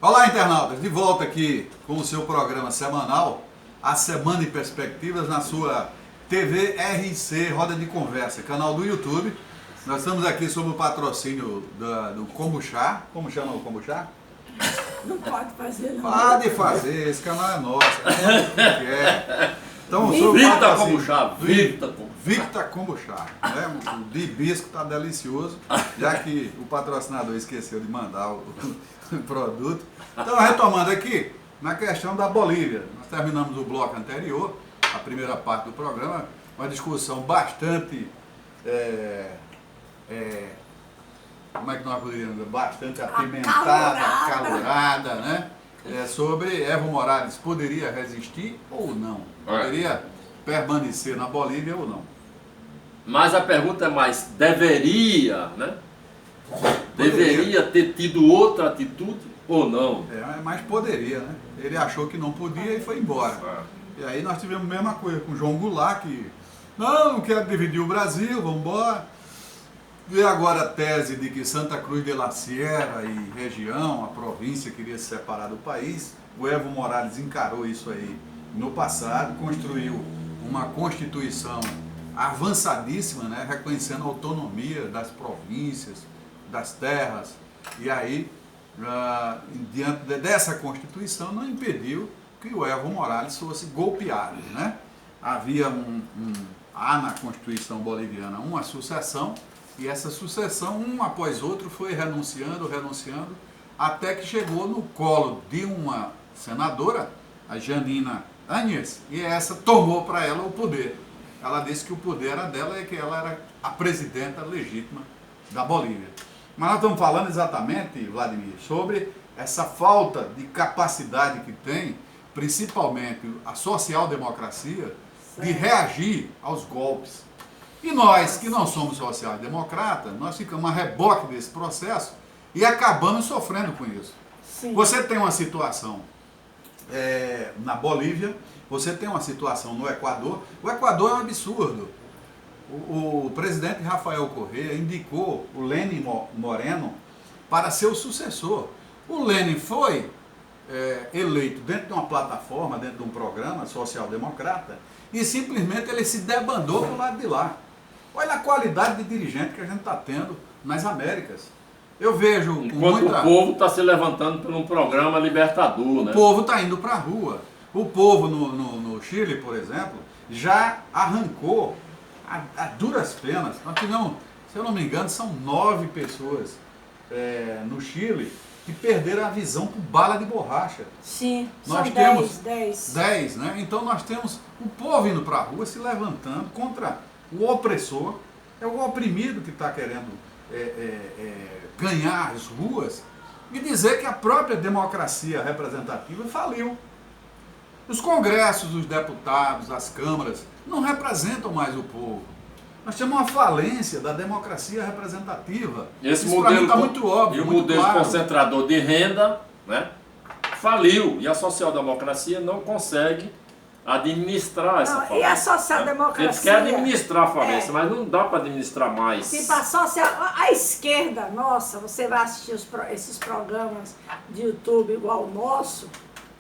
Olá, internautas, de volta aqui com o seu programa semanal, A Semana em Perspectivas, na sua TV RC, Roda de Conversa, canal do YouTube. Nós estamos aqui sob o patrocínio do Kombuchá. Como chama o Kombuchá? Não pode fazer, não. Pode fazer, esse canal é nosso. Então, Vita Kombuchá, Vita Kombuchá. Né? O de hibisco está delicioso, já que o patrocinador esqueceu de mandar o produto. Então, retomando aqui, na questão da Bolívia. Nós terminamos o bloco anterior, a primeira parte do programa, uma discussão bastante... como é que nós poderíamos dizer? Bastante apimentada, acalorada, né? Sobre Evo Morales poderia resistir ou não? Poderia permanecer na Bolívia ou não? Mas a pergunta é mais, deveria, né? Deveria ter tido outra atitude ou não? Mas poderia, né? Ele achou que não podia e foi embora. E aí nós tivemos a mesma coisa com o João Goulart, que não quero dividir o Brasil, vamos embora. E agora a tese de que Santa Cruz de la Sierra e região, a província, queria se separar do país. O Evo Morales encarou isso aí no passado, construiu uma constituição avançadíssima, né, reconhecendo a autonomia das províncias, das terras. E aí, diante dessa constituição, não impediu que o Evo Morales fosse golpeado, né? Há na Constituição boliviana uma sucessão, e essa sucessão, um após outro, foi renunciando, até que chegou no colo de uma senadora, a Janina Áñez, e essa tomou para ela o poder. Ela disse que o poder era dela e que ela era a presidenta legítima da Bolívia. Mas nós estamos falando exatamente, Vladimir, sobre essa falta de capacidade que tem, principalmente a social-democracia, de reagir aos golpes. E nós, que não somos social-democratas, nós ficamos a reboque desse processo e acabamos sofrendo com isso. Sim. Você tem uma situação na Bolívia, você tem uma situação no Equador. O Equador é um absurdo. O presidente Rafael Correa indicou o Lenin Moreno para ser o sucessor. O Lenin foi eleito dentro de uma plataforma, dentro de um programa social-democrata, e simplesmente ele se debandou para o lado de lá. Olha a qualidade de dirigente que a gente está tendo nas Américas. Eu vejo... Enquanto o povo está se levantando por um programa libertador, né? O povo está indo para a rua. O povo no Chile, por exemplo, já arrancou a duras penas. Nós tivemos, se eu não me engano, são 9 pessoas no Chile que perderam a visão por bala de borracha. Sim, Nós são temos 10. 10, né? Então nós temos o povo indo para a rua se levantando contra o opressor. É o oprimido que está querendo ganhar as ruas e dizer que a própria democracia representativa faliu. Os congressos, os deputados, as câmaras não representam mais o povo. Nós temos uma falência da democracia representativa. Esse Isso modelo está muito óbvio. E o muito modelo claro. concentrador de renda, né, faliu. E a social-democracia não consegue administrar essa falência. E a social-democracia... Eles querem administrar a falência, mas não dá para administrar mais. Tipo, a esquerda, nossa, você vai assistir esses programas de YouTube igual o nosso,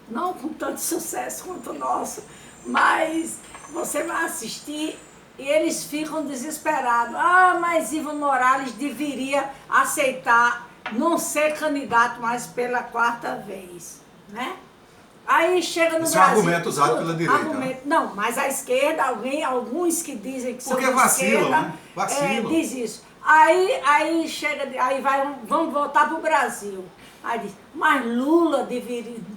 não com tanto sucesso quanto o nosso, mas você vai assistir e eles ficam desesperados. Ah, mas Evo Morales deveria aceitar não ser candidato mais pela 4ª vez, né? Aí chega no Esse Brasil... é um argumento usado pela direita. Né? Não, mas a esquerda, alguns que dizem que são porque de vacilam, esquerda, né? Vacilam. Diz isso. Aí chega, vamos voltar para o Brasil. Aí diz, mas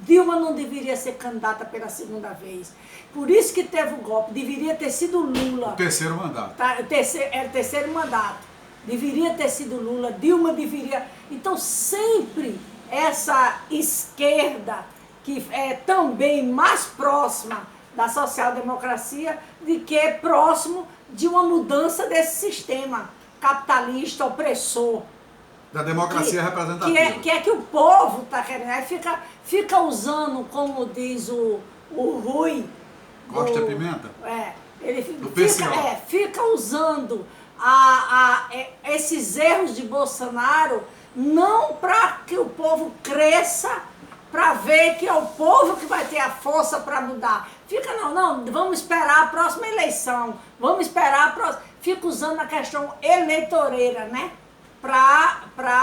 Dilma não deveria ser candidata pela 2ª vez. Por isso que teve o golpe, deveria ter sido Lula. O terceiro mandato. Era o terceiro mandato. Deveria ter sido Lula, Dilma deveria... Então sempre essa esquerda, que é também mais próxima da social-democracia, de que é próximo de uma mudança desse sistema capitalista, opressor. Da democracia representativa. Que é que o povo está querendo. Aí fica usando, como diz o Rui... Costa Pimenta? Ele do fica usando esses erros de Bolsonaro não para que o povo cresça para ver que é o povo que vai ter a força para mudar. Fica, não, vamos esperar a próxima eleição, vamos esperar a próxima... Fica usando a questão eleitoreira, né? Para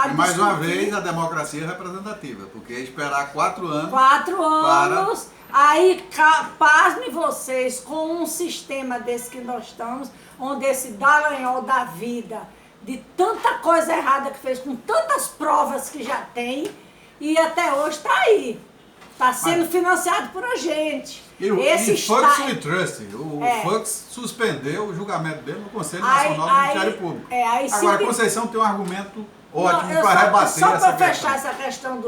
E mais uma vez a democracia representativa, porque esperar 4 anos... 4 anos, aí pasme vocês com um sistema desse que nós estamos, onde esse Dallagnol da vida, de tanta coisa errada que fez, com tantas provas que já tem, e até hoje está aí. Está sendo financiado por a gente. E Fux We Trust, o Fux suspendeu o julgamento dele no Conselho Nacional do Ministério Público. Agora, a Conceição tem um argumento ótimo para rebater essa questão. Só para fechar essa questão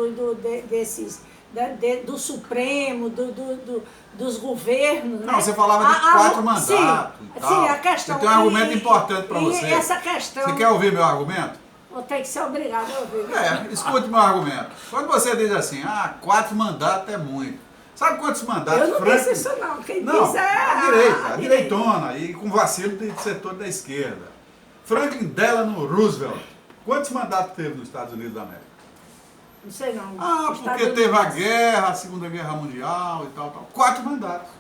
do Supremo, dos governos. Não, né? Você falava de 4 mandatos e tal. Sim, a questão. Você tem um argumento importante para você. Essa questão. Você quer ouvir meu argumento? Vou ter que ser obrigado a ouvir. Escute meu argumento. Quando você diz assim, 4 mandatos é muito. Sabe quantos mandatos? Eu não disse isso não. Quem diz é a direitona, e com vacilo do setor da esquerda. Franklin Delano Roosevelt, quantos mandatos teve nos Estados Unidos da América? Não sei não. Porque teve a guerra, a Segunda Guerra Mundial e tal. 4 mandatos.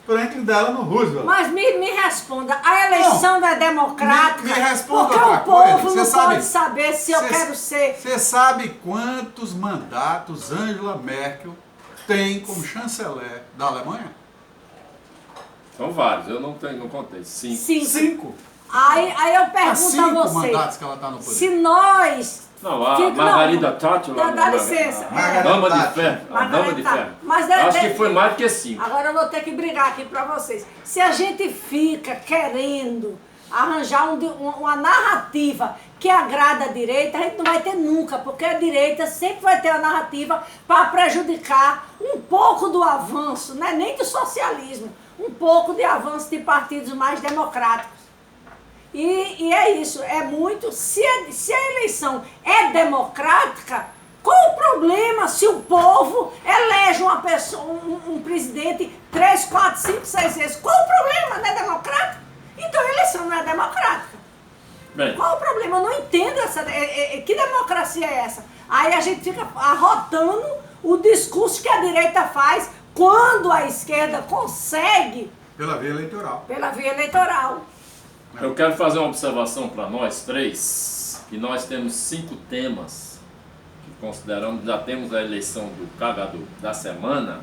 Franklin Delano Roosevelt. Mas me responda, a eleição não é democrática? Me responda porque outra o povo coisa. não pode saber se eu quero ser... Você sabe quantos mandatos Angela Merkel tem como chanceler da Alemanha? São vários, eu não contei. 5. 5. Aí eu pergunto a 5 você, mandatos que ela está no poder. se nós... Não, a Margarida Thatcher... Dá licença. A dama de ferro. A dama de ferro. Acho que foi mais do que 5. Agora eu vou ter que brigar aqui para vocês. Se a gente fica querendo arranjar uma narrativa que agrada a direita, a gente não vai ter nunca, porque a direita sempre vai ter a narrativa para prejudicar um pouco do avanço, não é nem do socialismo, um pouco de avanço de partidos mais democráticos. E é isso, é muito... Se a eleição é democrática, qual o problema se o povo elege uma pessoa, um presidente 3, 4, 5, 6 vezes? Qual o problema? Não é democrático? Então a eleição não é democrática. Bem. Qual o problema? Eu não entendo que democracia é essa? Aí a gente fica arrotando o discurso que a direita faz quando a esquerda consegue... Pela via eleitoral. Pela via eleitoral. Eu quero fazer uma observação para nós 3, que nós temos 5 temas que consideramos, já temos a eleição do cagador da semana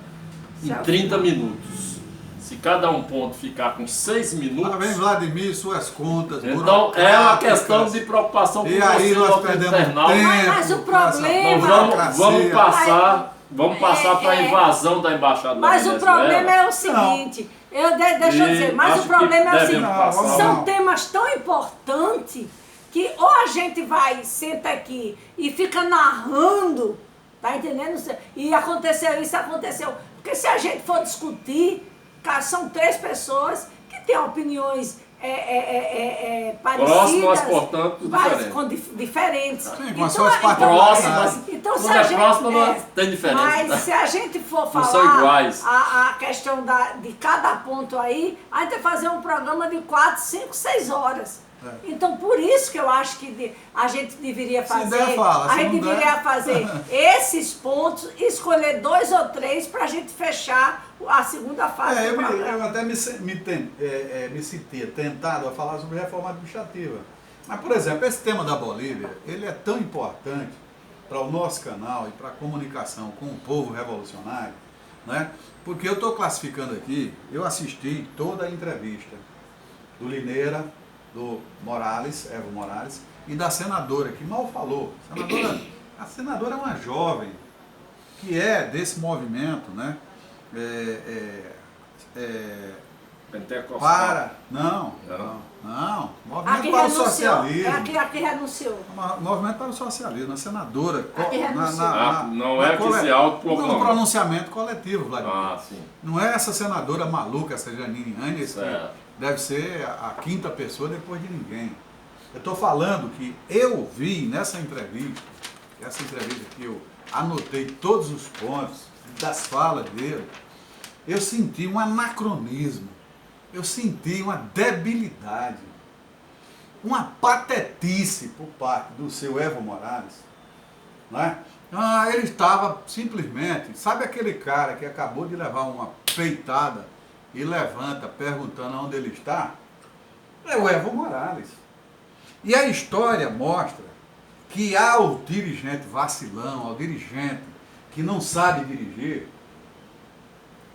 em 30 minutos. Se cada ponto ficar com 6 minutos... Lá vem Vladimir, suas contas, então é uma questão de preocupação com você. E aí nós perdemos tempo. Mas o problema... Vamos passar para a invasão da Embaixada da Venezuela. Mas o problema é o seguinte... Deixa eu dizer, mas o problema é o seguinte, são temas tão importantes que ou a gente vai, senta aqui e fica narrando, tá entendendo? E aconteceu isso, aconteceu. Porque se a gente for discutir, cara, são 3 pessoas que têm opiniões parecidas, próximas, portanto, diferentes. Sim, com as suas partes próximas. Então, se quando a é gente, próxima, não tem diferença. Mas se a gente for Não falar são iguais. a questão de cada ponto aí, a gente vai fazer um programa de 4, 5, 6 horas. Então, por isso que eu acho que a gente deveria fazer, fazer esses pontos, escolher 2 ou 3 para a gente fechar a segunda fase do programa. Eu até me senti tentado a falar sobre reforma administrativa. Mas, por exemplo, esse tema da Bolívia, ele é tão importante para o nosso canal e para a comunicação com o povo revolucionário, né? Porque eu estou classificando aqui, eu assisti toda a entrevista do Lineira, do Morales, Evo Morales, e da senadora, que mal falou. A senadora é uma jovem que é desse movimento, né? Pentecostal. Não. Movimento Aqui para o renunciou, socialismo. Aqui renunciou. Movimento para o socialismo, a senadora. Aqui renunciou. Não é que se autoproclama. No pronunciamento coletivo, Vladimir. Sim. Não é essa senadora maluca, essa Janine Áñez, Certo. que deve ser a 5ª pessoa depois de ninguém. Eu estou falando que eu vi nessa entrevista, essa entrevista que eu anotei todos os pontos das falas dele, eu senti um anacronismo, eu senti uma debilidade, uma patetice por parte do seu Evo Morales, né? Ah, ele estava simplesmente, sabe aquele cara que acabou de levar uma peitada e levanta perguntando onde ele está? É o Evo Morales. E a história mostra que ao dirigente vacilão, ao dirigente que não sabe dirigir,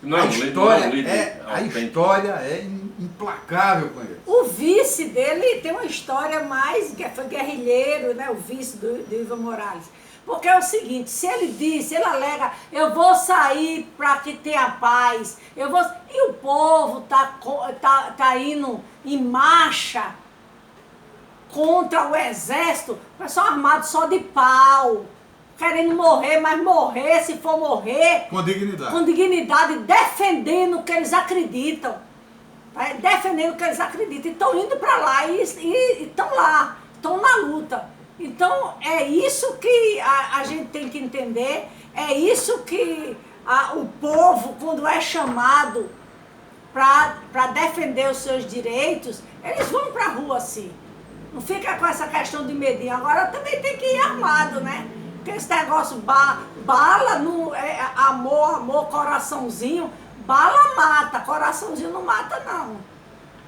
a história é implacável com ele. O vice dele tem uma história mais, foi guerrilheiro, né? O vice do Evo Morales. Porque é o seguinte, se ele alega, eu vou sair para que tenha paz, e o povo tá indo em marcha contra o exército, pessoal armado só de pau, querendo morrer, mas morrer, se for morrer, com dignidade, defendendo o que eles acreditam, né? Defendendo o que eles acreditam, e estão indo para lá, e estão lá, estão na luta. Então, é isso que a gente tem que entender, é isso que o povo, quando é chamado para defender os seus direitos, eles vão para a rua assim. Não fica com essa questão de medinho. Agora também tem que ir armado, né? Porque esse negócio, bala, amor, coraçãozinho, bala mata, coraçãozinho não mata não.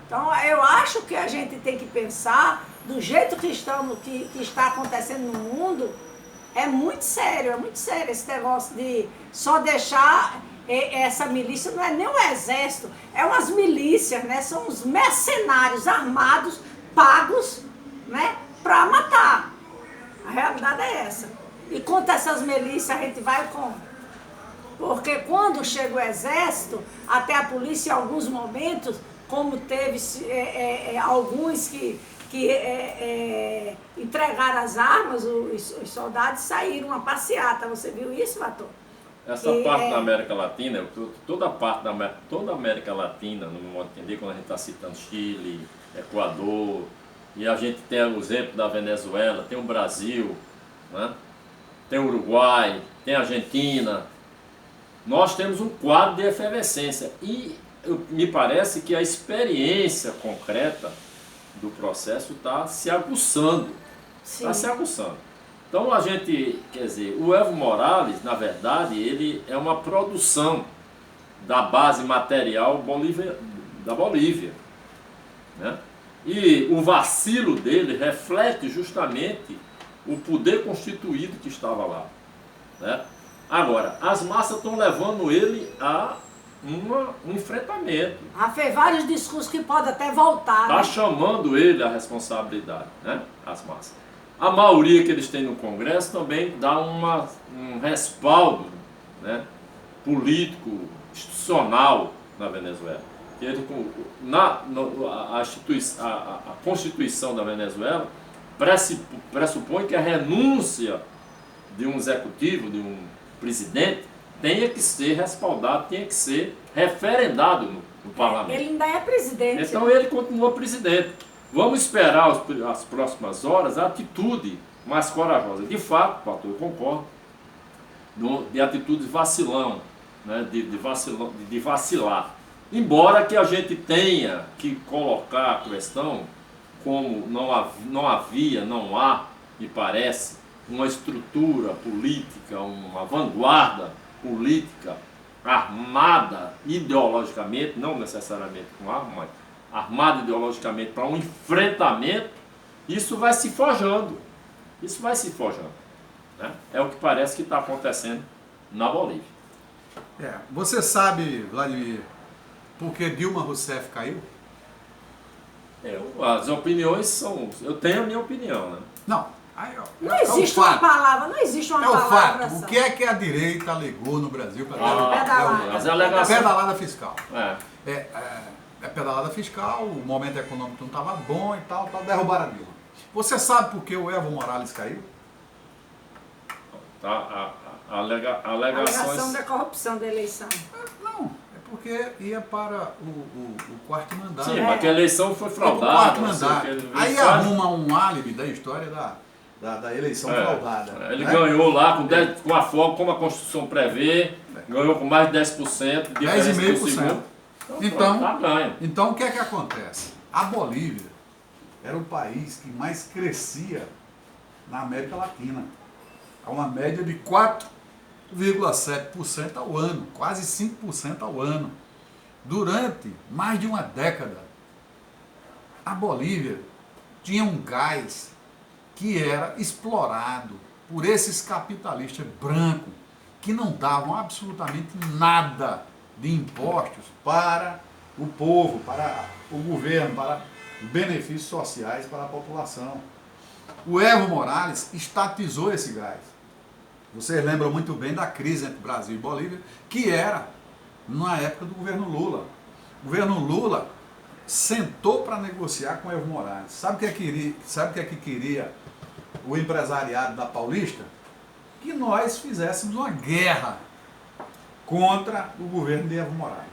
Então, eu acho que a gente tem que pensar do jeito que está acontecendo no mundo, é muito sério esse negócio de só deixar essa milícia, não é nem um exército, é umas milícias, né? São os mercenários armados, pagos, né? Para matar. A realidade é essa. E contra essas milícias a gente vai como? Porque quando chega o exército, até a polícia em alguns momentos, como teve alguns que entregaram as armas, os soldados saíram uma passeata. Você viu isso, Vator? Essa parte da América Latina, toda a América Latina, no modo de entender, quando a gente está citando Chile, Equador, e a gente tem o exemplo da Venezuela, tem o Brasil, né? Tem o Uruguai, tem a Argentina, nós temos um quadro de efervescência e me parece que a experiência concreta do processo está se aguçando. Está se aguçando. Então a gente, quer dizer, o Evo Morales, na verdade, ele é uma produção da base material da Bolívia, né? E o vacilo dele reflete justamente o poder constituído que estava lá, né? Agora, as massas estão levando ele a um enfrentamento. Fez vários discursos que pode até voltar. Está, né? Chamando ele à responsabilidade, né? As massas. A maioria que eles têm no Congresso também dá um respaldo, né? Político, institucional na Venezuela. A Constituição da Venezuela pressupõe que a renúncia de um executivo, de um presidente, tenha que ser respaldado, tenha que ser referendado no parlamento. Ele ainda é presidente. Então ele continua presidente. Vamos esperar as próximas horas a atitude mais corajosa. De fato, pastor, eu concordo, de atitude vacilão, né? de vacilar. Embora que a gente tenha que colocar a questão como não há, me parece, uma estrutura política, uma vanguarda política armada ideologicamente, não necessariamente com arma, mas armada ideologicamente para um enfrentamento, isso vai se forjando. Isso vai se forjando, né? É o que parece que está acontecendo na Bolívia. Você sabe, Vladimir, por que Dilma Rousseff caiu? As opiniões são... Eu tenho a minha opinião, né? Não. Não existe uma palavra, não existe uma palavra. O que é que a direita alegou no Brasil para as alegações... Pedalada fiscal. É pedalada fiscal, o momento econômico não estava bom e tal, derrubaram a Dilma. Você sabe por que o Evo Morales caiu? Alegação da corrupção da eleição. Não, é porque ia para o quarto mandato. Sim, mas que a eleição foi fraudada. Quarto mandato. Aí arruma um álibi da história da eleição fraudada. Ele ganhou lá com a forma como a Constituição prevê, ganhou com mais de 10%, 10,5%. Então, então o que é que acontece? A Bolívia era o país que mais crescia na América Latina. a uma média de 4,7% ao ano, quase 5% ao ano. Durante mais de uma década, a Bolívia tinha um gás que era explorado por esses capitalistas brancos que não davam absolutamente nada de impostos para o povo, para o governo, para benefícios sociais para a população. O Evo Morales estatizou esse gás. Vocês lembram muito bem da crise entre Brasil e Bolívia, que era na época do governo Lula. O governo Lula sentou para negociar com o Evo Morales. Sabe o que é que queria o empresariado da Paulista? Que nós fizéssemos uma guerra contra o governo de Evo Morales.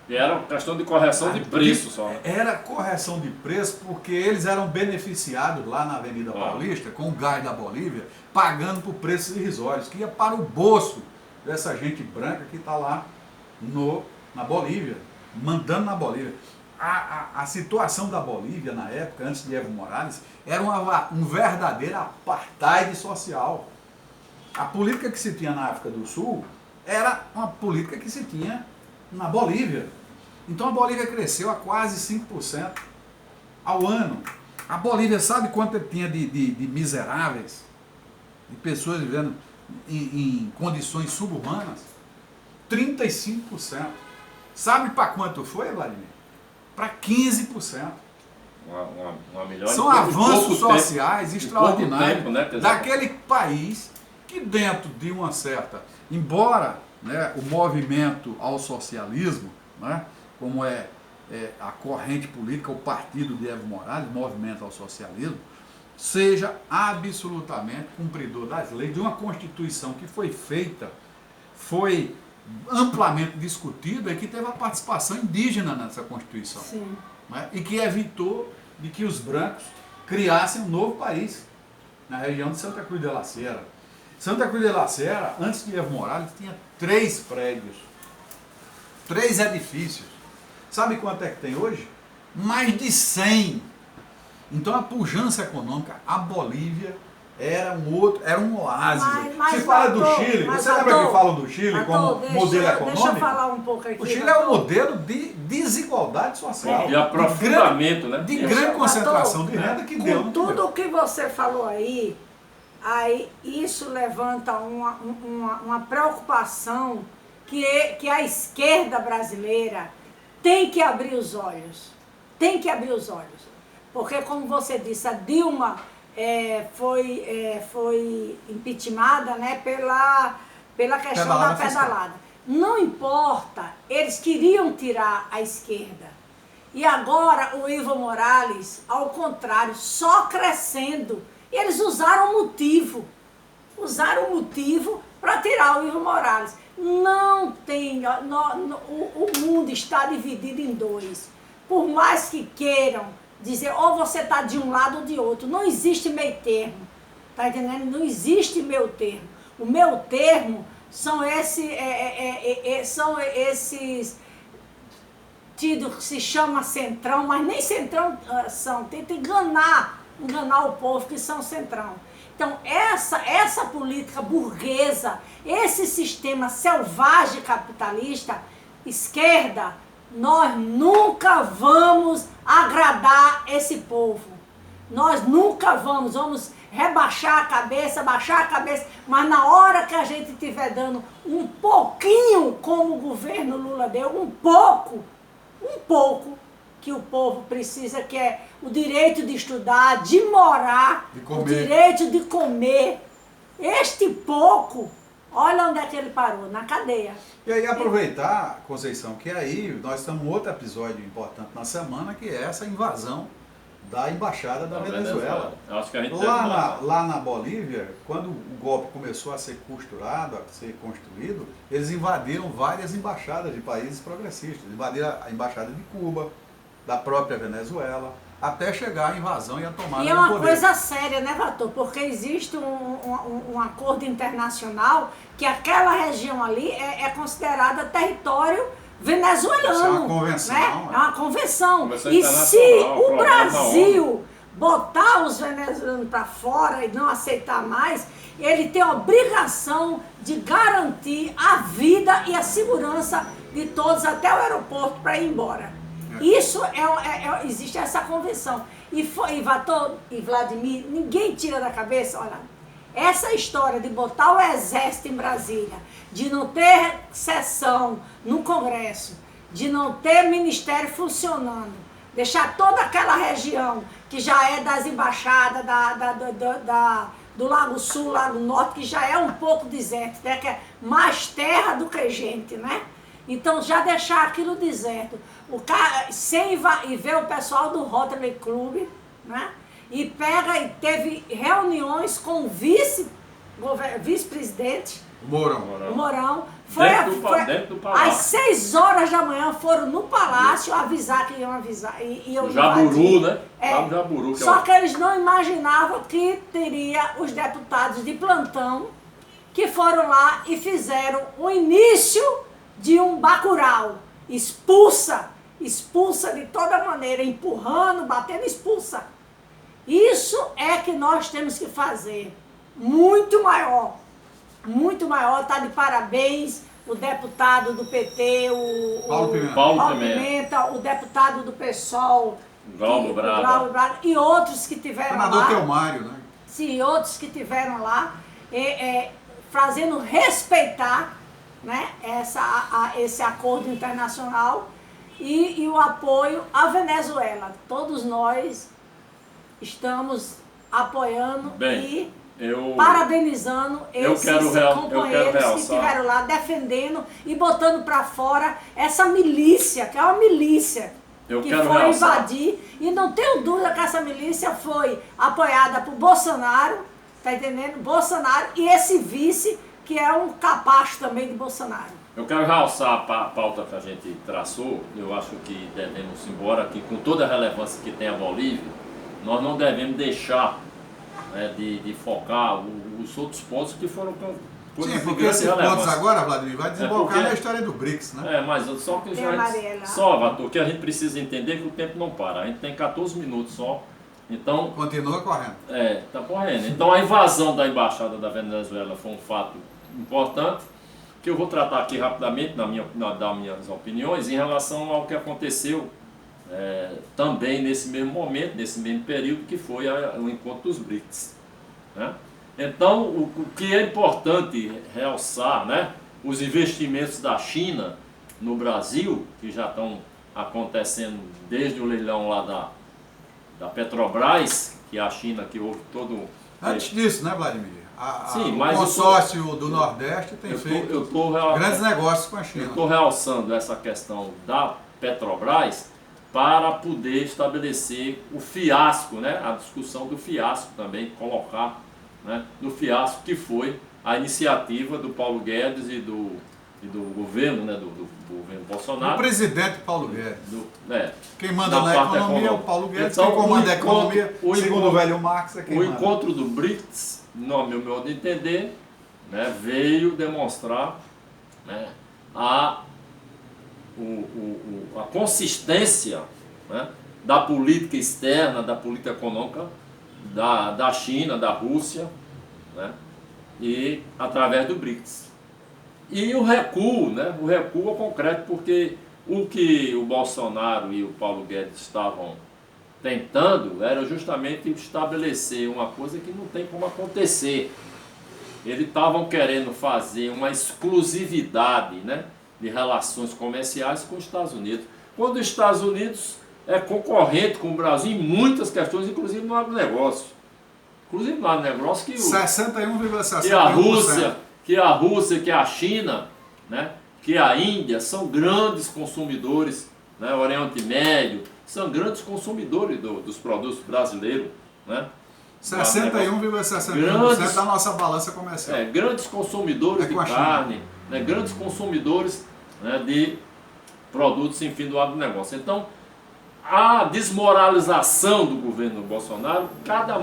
E era uma questão de correção de preço só. Era correção de preço porque eles eram beneficiados lá na Avenida Paulista com o gás da Bolívia, pagando por preços irrisórios, que ia para o bolso dessa gente branca que está lá na Bolívia, mandando na Bolívia. A situação da Bolívia na época, antes de Evo Morales, era um verdadeiro apartheid social. A política que se tinha na África do Sul era uma política que se tinha na Bolívia. Então a Bolívia cresceu a quase 5% ao ano. A Bolívia sabe quanto tinha de miseráveis, de pessoas vivendo em condições subhumanas? 35%. Sabe para quanto foi, Vladimir? Para 15%. Uma melhor São avanços sociais extraordinários tempo, né, daquele país que dentro de uma certa... Embora, né, o movimento ao socialismo, né, como é a corrente política, o partido de Evo Morales, movimento ao socialismo, seja absolutamente cumpridor das leis de uma Constituição que foi feita, foi amplamente discutida e que teve a participação indígena nessa Constituição. Sim. Né, e que evitou de que os brancos criassem um novo país na região de Santa Cruz de la Sierra. Santa Cruz de la Sierra, antes de Evo Morales, tinha 3 prédios, 3 edifícios. Sabe quanto é que tem hoje? Mais de 100. Então a pujança econômica, a Bolívia era um oásis. Se fala do Chile, você lembra que falam do Chile como modelo econômico? Deixa eu falar um pouco aqui. O Chile é um modelo de desigualdade social. E aprofundamento, né? De grande concentração de renda que deu. Com tudo o que você falou aí, isso levanta uma preocupação que a esquerda brasileira tem que abrir os olhos. Tem que abrir os olhos. Porque, como você disse, a Dilma foi impeachmentada, né, pela questão da pedalada. Não importa, eles queriam tirar a esquerda. E agora o Evo Morales, ao contrário, só crescendo. E eles usaram o motivo para tirar o Evo Morales. Não tem, o mundo está dividido em 2. Por mais que queiram dizer, ou você está de um lado ou de outro, não existe meio termo, tá entendendo? Não existe meio termo. O meu termo são esses tidos que se chama centrão, mas nem centrão são, tenta enganar o povo que são centrão. Então, essa política burguesa, esse sistema selvagem capitalista, esquerda, nós nunca vamos agradar esse povo. Nós nunca vamos baixar a cabeça, mas na hora que a gente estiver dando um pouquinho, como o governo Lula deu, um pouco, que o povo precisa, que é o direito de estudar, de morar, o direito de comer. Este pouco, olha onde é que ele parou, na cadeia. E aí aproveitar, Conceição, que aí nós estamos em outro episódio importante na semana, que é essa invasão da embaixada da Venezuela. Acho que a gente lá na Bolívia, quando o golpe começou a ser costurado, a ser construído, eles invadiram várias embaixadas de países progressistas. Invadiram a embaixada de Cuba, da própria Venezuela, até chegar a invasão e a tomada do poder. E é uma coisa séria, né, Vator? Porque existe um acordo internacional que aquela região ali é considerada território venezuelano. Isso é uma convenção. Né? É uma convenção. Convenção E se o Brasil botar os venezuelanos para fora e não aceitar mais, ele tem a obrigação de garantir a vida e a segurança de todos até o aeroporto para ir embora. Isso existe essa convenção. E Vladimir, ninguém tira da cabeça, olha, essa história de botar o exército em Brasília, de não ter sessão no Congresso, de não ter ministério funcionando, deixar toda aquela região que já é das embaixadas do Lago Sul, Lago Norte, que já é um pouco deserto, né? Que é mais terra do que gente, né? Então já deixar aquilo deserto, e ver o pessoal do Rotary Club, né? E teve reuniões com o vice-presidente, o Mourão. Dentro do palácio. Às 6 horas da manhã foram no palácio avisar que iam avisar. O Jaburu, né? Lá no Jaburu. Só que eles não imaginavam que teria os deputados de plantão que foram lá e fizeram o início de um bacurau. Expulsa de toda maneira, empurrando, batendo, expulsa. Isso é que nós temos que fazer. Muito maior, está de parabéns o deputado do PT, Paulo Pimenta, o deputado do PSOL, Glauber Braga, e outros que tiveram lá. Senador Telmário, né? Sim, outros que tiveram lá, fazendo respeitar, né, esse acordo internacional e o apoio à Venezuela. Todos nós estamos apoiando parabenizando esses companheiros que estiveram lá defendendo e botando para fora essa milícia, que é uma milícia que foi invadir. E não tenho dúvida que essa milícia foi apoiada por Bolsonaro, tá entendendo? Bolsonaro e esse vice, que é um capacho também de Bolsonaro. Eu quero realçar a pauta que a gente traçou. Eu acho que devemos, embora que com toda a relevância que tem a Bolívia, nós não devemos deixar de focar os outros pontos que foram Sim, porque esses pontos agora, Vladimir, vai desembocar na história do BRICS, né? Mas só que o que a gente precisa entender é que o tempo não para. A gente tem 14 minutos só. Então, continua correndo. Está correndo. Então a invasão da embaixada da Venezuela foi um fato importante, que eu vou tratar aqui rapidamente das minhas opiniões em relação ao que aconteceu também nesse mesmo momento, nesse mesmo período, que foi o encontro dos BRICS, né? Então, o que é importante realçar, né, os investimentos da China no Brasil, que já estão acontecendo desde o leilão lá da Petrobras, que é a China que houve todo... Antes disso, né, Vladimir? Sim, o mas consórcio do Nordeste tem feito grandes negócios com a China. Eu estou realçando essa questão da Petrobras para poder estabelecer o fiasco, né, a discussão do fiasco também, colocar, né, no fiasco que foi a iniciativa do Paulo Guedes e do governo, né, do governo Bolsonaro. O presidente Paulo Guedes. Quem manda na economia é o Paulo Guedes, então, quem comanda a economia, segundo o velho Marx, é quem manda. O encontro do BRICS, no meu modo de entender, né, veio demonstrar, né, a consistência, né, da política externa, da política econômica da China, da Rússia, né, e através do BRICS. E o recuo, né, o recuo é concreto, porque o que o Bolsonaro e o Paulo Guedes estavam tentando era justamente estabelecer uma coisa que não tem como acontecer. Eles estavam querendo fazer uma exclusividade, né, de relações comerciais com os Estados Unidos. Quando os Estados Unidos é concorrente com o Brasil em muitas questões, inclusive no agronegócio. Inclusive no agronegócio que 61,61%. Que a Rússia, que a China, né, que a Índia são grandes consumidores, né, o Oriente Médio, são grandes consumidores dos produtos brasileiros, né? 61,61% da nossa balança comercial. Grandes consumidores de carne, né, grandes consumidores, né, de produtos, enfim, do agronegócio. Então, a desmoralização do governo Bolsonaro cada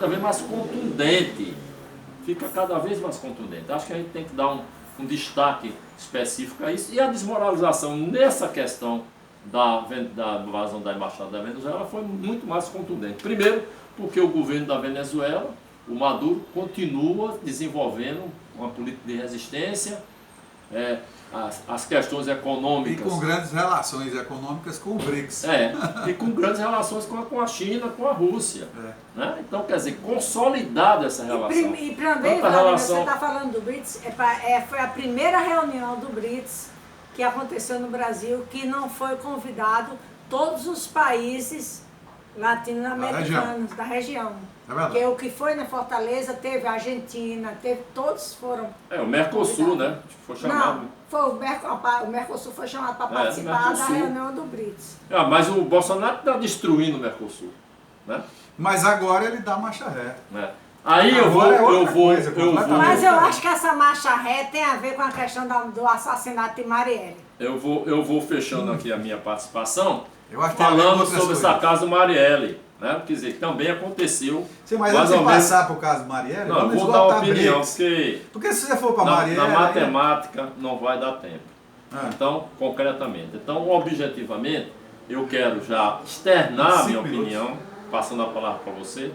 vez mais contundente, fica cada vez mais contundente. Acho que a gente tem que dar um destaque específico a isso. E a desmoralização nessa questão da invasão da Embaixada da Venezuela foi muito mais contundente. Primeiro, porque o governo da Venezuela, o Maduro, continua desenvolvendo uma política de resistência, as questões econômicas. E com grandes relações econômicas com o BRICS. E com grandes relações com a China, com a Rússia. Né? Então, quer dizer, consolidada essa relação. E também, você está falando do BRICS, foi a primeira reunião do BRICS que aconteceu no Brasil, que não foi convidado todos os países latino-americanos da região. Porque o que foi na Fortaleza teve a Argentina, todos foram. O Mercosul, né? Foi chamado. Não, foi o Mercosul foi chamado para participar da reunião do BRICS. Mas o Bolsonaro está destruindo o Mercosul. Né? Mas agora ele dá marcha ré. Aí eu vou. Mas eu acho que essa marcha ré tem a ver com a questão do assassinato de Marielle. Eu vou fechando aqui a minha participação, falando sobre essa casa Marielle. Né? Quer dizer, também aconteceu. Mas antes de passar para o caso Marielle, não, vou dar uma opinião, porque se você for para Marielle. Na matemática não vai dar tempo. Então, concretamente. Então, objetivamente, eu quero já externar a minha opinião, passando a palavra para você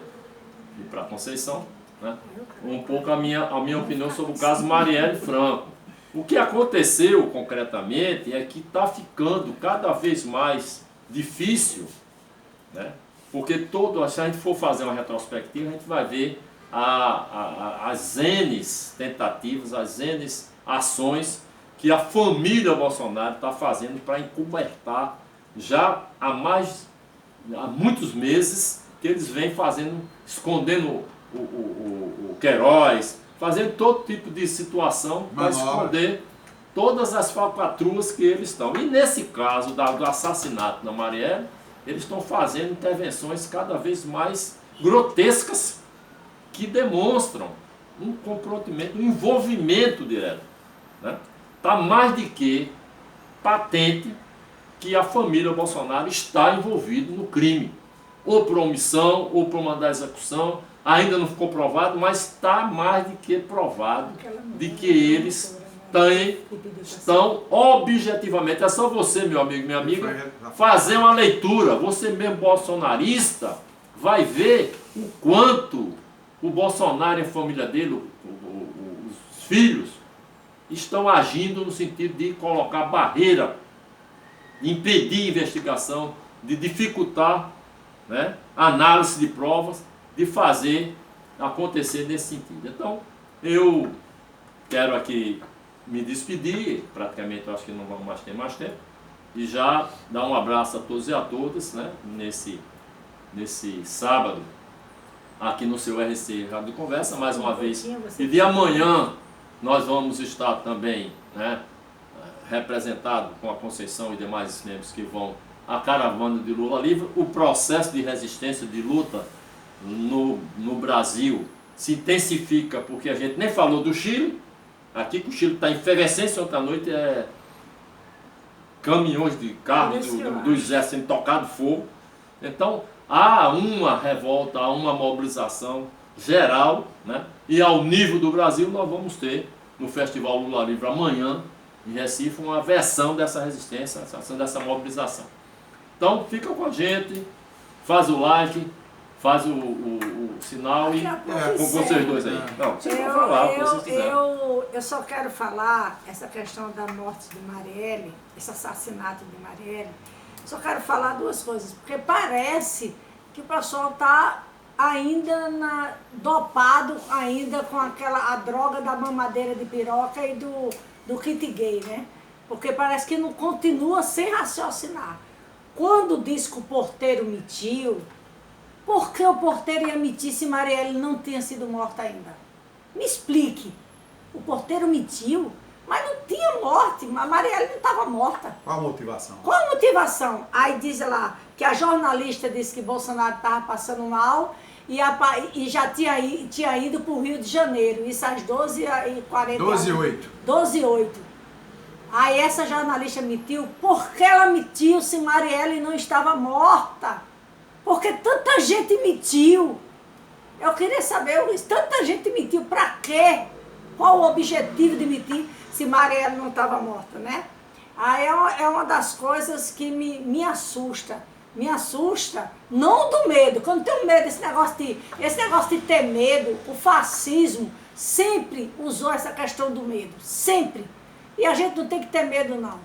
e para a Conceição, né? Um pouco a minha opinião sobre o caso Marielle Franco. O que aconteceu concretamente é que está ficando cada vez mais difícil, né? Porque se a gente for fazer uma retrospectiva, a gente vai ver as N's tentativas, as N's ações que a família Bolsonaro está fazendo para encobertar já há muitos meses que eles vêm fazendo, escondendo o Queiroz, fazendo todo tipo de situação para esconder todas as falcatruas que eles estão. E nesse caso do assassinato da Marielle, eles estão fazendo intervenções cada vez mais grotescas que demonstram um comprometimento, um envolvimento direto. Está mais de que patente que a família Bolsonaro está envolvida no crime, ou por omissão, ou por mandar execução. Ainda não ficou provado, mas está mais de que provado de que eles estão objetivamente. É só você, meu amigo, minha amiga, fazer uma leitura. Você mesmo bolsonarista vai ver o quanto o Bolsonaro e a família dele, os filhos, estão agindo no sentido de colocar barreira, de impedir investigação, de dificultar, né, análise de provas, de fazer acontecer nesse sentido. Então, eu quero aqui me despedir, praticamente eu acho que não vamos mais ter mais tempo, e já dar um abraço a todos e a todas, né, nesse sábado, aqui no seu RC Rádio Conversa, mais uma vez. E de amanhã nós vamos estar também, né, representado com a Conceição e demais membros que vão à caravana de Lula Livre. O processo de resistência, de luta no Brasil se intensifica, porque a gente nem falou do Chile, aqui que o Chile está em efervescência. Ontem à noite caminhões de carros do exército sendo tocado fogo. Então há uma revolta, há uma mobilização geral, né? E ao nível do Brasil nós vamos ter no Festival Lula Livre amanhã em Recife uma versão dessa resistência, dessa mobilização. Então fica com a gente, faz o like, faz o sinal e com vocês dois aí. Não, vocês vão falar o que vocês quiserem. Eu só quero falar essa questão da morte de Marielle, esse assassinato de Marielle. Só quero falar duas coisas, porque parece que o pessoal está ainda dopado ainda com a droga da mamadeira de piroca e do kit gay, né? Porque parece que não continua sem raciocinar. Quando diz que o porteiro mentiu, por que o porteiro ia mentir se Marielle não tinha sido morta ainda? Me explique. O porteiro mentiu, mas não tinha morte. A Marielle não estava morta. Qual a motivação? Qual a motivação? Aí diz lá que a jornalista disse que Bolsonaro estava passando mal e já tinha ido para o Rio de Janeiro. Isso às 12h40. 12h08. Aí essa jornalista mentiu. Por que ela mentiu se Marielle não estava morta? Porque tanta gente mentiu. Eu queria saber isso. Tanta gente mentiu. Para quê? Qual o objetivo de mentir se Marielle não estava morta, né? Aí é uma das coisas que me assusta. Me assusta, não do medo, quando eu tenho medo, esse negócio de ter medo, o fascismo sempre usou essa questão do medo, sempre. E a gente não tem que ter medo, não.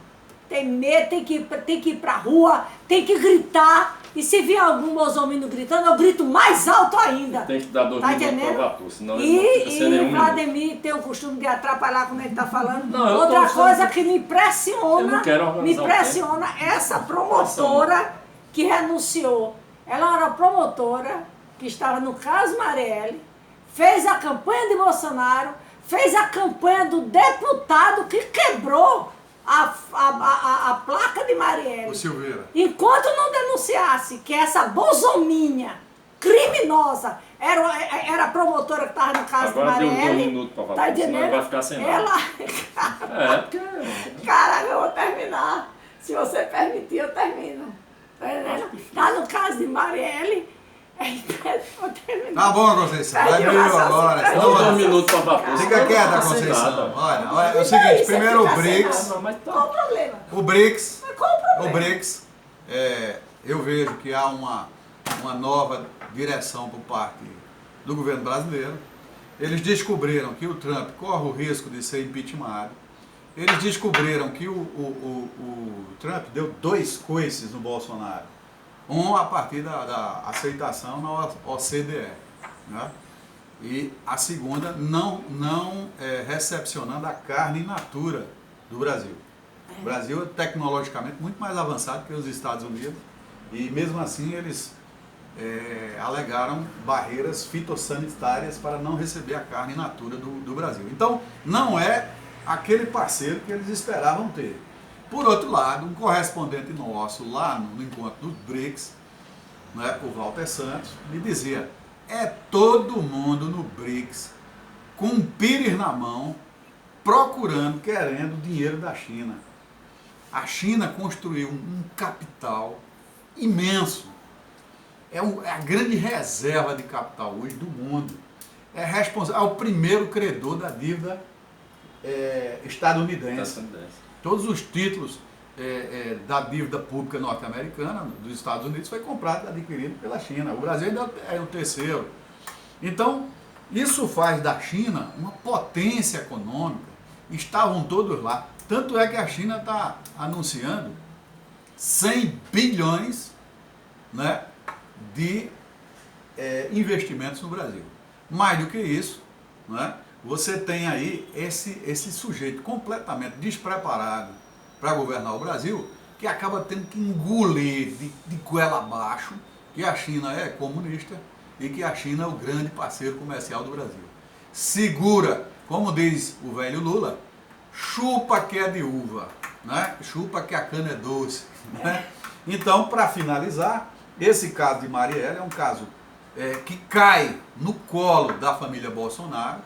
Tem medo, tem que ir pra rua, tem que gritar, e se vir algum bolsominion gritando, eu grito mais alto ainda. Tem que dar 2 tá minutos entendendo? para vapor, senão ele não fica sem nenhum E Vladimir tem o costume de atrapalhar quando ele está falando. Não, eu Outra tô coisa sendo- que me Eu impressiona, não quero organizar essa promotora que renunciou. Ela era promotora que estava no caso Marielle, fez a campanha de Bolsonaro, fez a campanha do deputado que quebrou a placa de Marielle. O Silveira. Enquanto não denunciasse que essa bolsominha criminosa era a promotora que estava no caso Agora de deu Marielle. 2 minutos para Tá vapor, senão entendendo? ele vai ficar sem nada. Ela... É, porque... Caraca, eu vou terminar. Se você permitir, eu termino. Tá entendendo? Tá no caso de Marielle. Vou terminar. Tá bom, Conceição. Vai Pede meio uma agora. salsicha. senão Dá 2 vai- minutos para vapor. Fica senão quieta, vai ficar sem Conceição. nada. Olha, é o E seguinte, daí, primeiro você o fica sem BRICS. nada? Não, mas Qual o tá. problema? O BRICS, Mas qual o o problema? BRICS, eu vejo que há uma nova direção por parte do governo brasileiro. Eles descobriram que o Trump corre o risco de ser impeachmentado. Eles descobriram que o Trump deu 2 coices no Bolsonaro. Um a partir da aceitação na OCDE, né? E a segunda não recepcionando a carne in natura do Brasil. O Brasil é tecnologicamente muito mais avançado que os Estados Unidos e mesmo assim eles alegaram barreiras fitossanitárias para não receber a carne in natura do Brasil. Então não é aquele parceiro que eles esperavam ter. Por outro lado, um correspondente nosso lá no encontro dos BRICS, né, o Walter Santos, me dizia: é todo mundo no BRICS com um pires na mão, procurando, querendo dinheiro da China. A China construiu um capital imenso. É a grande reserva de capital hoje do mundo. É o primeiro credor da dívida estadunidense. Todos os títulos da dívida pública norte-americana dos Estados Unidos foi comprado e adquirido pela China. O Brasil ainda é o terceiro. Então, isso faz da China uma potência econômica. Estavam todos lá. Tanto é que a China está anunciando 100 bilhões, né, de investimentos no Brasil. Mais do que isso, né, você tem aí esse sujeito completamente despreparado para governar o Brasil, que acaba tendo que engolir de goela abaixo que a China é comunista e que a China é o grande parceiro comercial do Brasil. Segura, como diz o velho Lula, chupa que é de uva, né? Chupa que a cana é doce. Né? Então, para finalizar, esse caso de Marielle é um caso que cai no colo da família Bolsonaro,